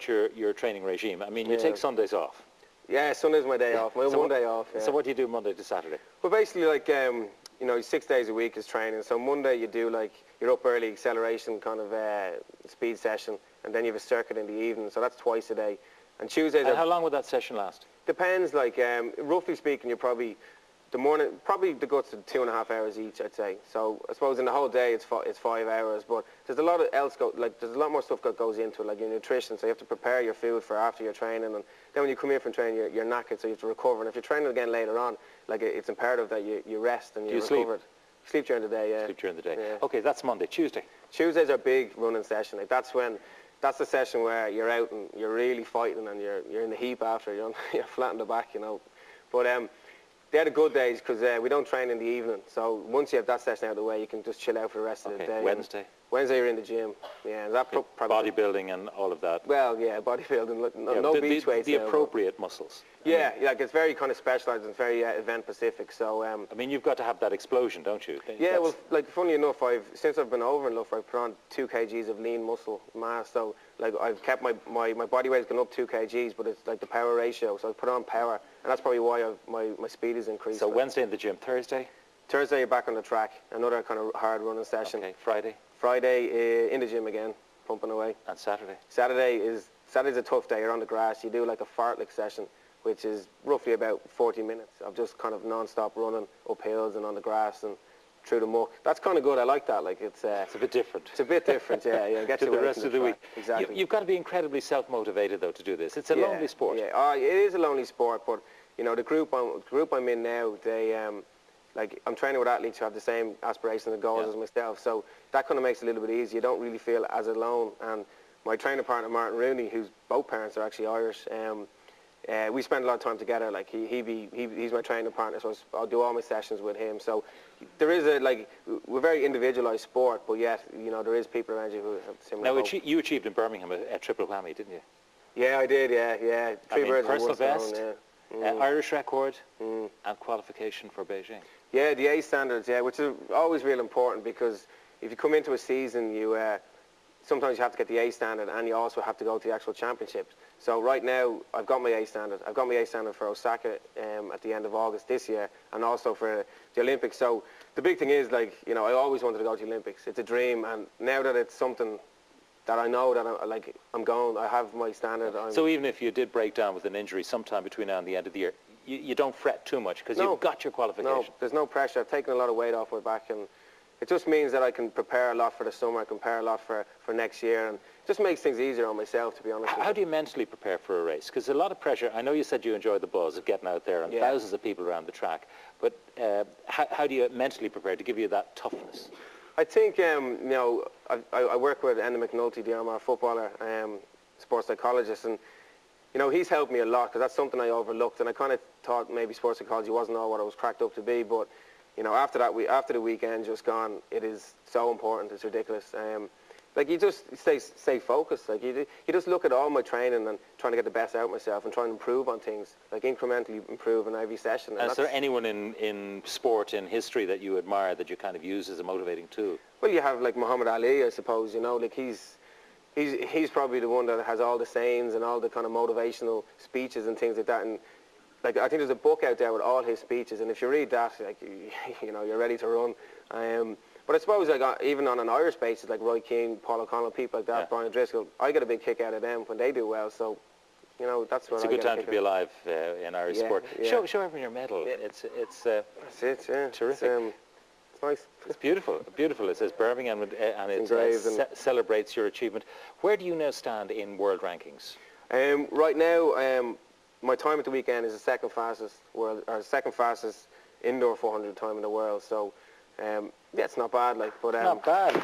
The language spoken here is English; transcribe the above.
about your training regime. I mean, you take Sundays off. Yeah, Sunday's my day off. My one day off. Yeah. So what do you do Monday to Saturday? Well, basically, like, you know, 6 days a week is training. So Monday you do, like, you're up early, acceleration kind of speed session, and then you have a circuit in the evening. So that's twice a day. And Tuesdays... And how long would that session last? Depends, like, roughly speaking, you're probably... The morning, probably the guts of 2.5 hours each, I'd say. So I suppose in the whole day it's 5 hours, but there's a lot of there's a lot more stuff that goes into it, like your nutrition. So you have to prepare your food for after your training, and then when you come in from training, you're knackered, so you have to recover. And if you're training again later on, like it's imperative that you rest and you're recovered. Sleep during the day, yeah. Sleep during the day. Yeah. Okay, that's Monday. Tuesday. Tuesday's our big running session. Like that's the session where you're out and you're really fighting, and you're in the heap after. You're flat on the back, you know. But they're the good days because we don't train in the evening. So once you have that session out of the way, you can just chill out for the rest of the day. Wednesday? Wednesday you're in the gym. Yeah, that probably... Bodybuilding and all of that. Well, yeah, bodybuilding. No beach weights. The appropriate muscles. Yeah, like it's very kind of specialised and very event specific. So I mean, you've got to have that explosion, don't you? Yeah, well, like funny enough, since I've been over in Loughborough, I've put on 2 kgs of lean muscle mass. So like I've kept my body weight's gone up 2 kgs, but it's like the power ratio. So I've put on power, and that's probably why my speed is increased. So Wednesday in the gym. Thursday? Thursday you're back on the track. Another kind of hard running session. Okay. Friday? Friday in the gym again, pumping away. And Saturday? Saturday's a tough day. You're on the grass. You do like a fartlek session, which is roughly about 40 minutes of just kind of non-stop running up hills and on the grass and through the muck. That's kind of good. I like that. Like it's a bit different. It's a bit different, yeah. Get to you the rest of the week. Exactly. You've got to be incredibly self-motivated though to do this. It's a lonely sport. Yeah, it is a lonely sport, but you know the group I'm in now, they like I'm training with athletes who have the same aspirations and goals as myself, so that kind of makes it a little bit easier. You don't really feel as alone. And my training partner Martin Rooney, whose both parents are actually Irish, we spend a lot of time together. Like he's my training partner, so I'll do all my sessions with him. So there is we're a very individualised sport, but yet you know there is people around you who have similar. Now you achieved in Birmingham a triple whammy, didn't you? Yeah, I did. Yeah. Three birds with one personal stone, best, Irish record, and qualification for Beijing. Yeah, the A standards. Yeah, which is always real important because if you come into a season, sometimes you have to get the A standard, and you also have to go to the actual championships. So right now, I've got my A standard. I've got my A standard for Osaka at the end of August this year, and also for the Olympics. So the big thing is, like, you know, I always wanted to go to the Olympics. It's a dream, and now that it's something that I know that I'm going, I have my standard. So even if you did break down with an injury sometime between now and the end of the year, you don't fret too much because you've got your qualification. No, there's no pressure. I've taken a lot of weight off my back, and it just means that I can prepare a lot for the summer, I can prepare a lot for next year, and it just makes things easier on myself, to be honest. How do you mentally prepare for a race? Because a lot of pressure. I know you said you enjoy the buzz of getting out there and thousands of people around the track, but how do you mentally prepare to give you that toughness? I think, you know, I work with Enda McNulty, the Armagh footballer, sports psychologist, and you know, he's helped me a lot because that's something I overlooked, and I kind of thought maybe sports psychology wasn't all what it was cracked up to be, but you know, after the weekend just gone, it is so important. It's ridiculous. Like you just stay focused. Like you just look at all my training and trying to get the best out of myself and trying to improve on things, like incrementally improve in every session. And is there anyone in sport, in history that you admire that you kind of use as a motivating tool? Well, you have like Muhammad Ali, I suppose. You know, like he's probably the one that has all the sayings and all the kind of motivational speeches and things like that. And like I think there's a book out there with all his speeches, and if you read that, like you know, you're ready to run. But I suppose like even on an Irish basis, like Roy Keane, Paul O'Connell, people like that, Brian Driscoll, I get a big kick out of them when they do well. So, you know, that's what it's a good time to be alive in Irish sport. Yeah. Show everyone your medal. Yeah. It's that's it. Yeah, terrific. It's nice. It's beautiful. Beautiful. It says Birmingham, and it celebrates your achievement. Where do you now stand in world rankings? Right now, my time at the weekend is the second fastest indoor 400 time in the world. So, yeah, it's not bad. Like, but not bad.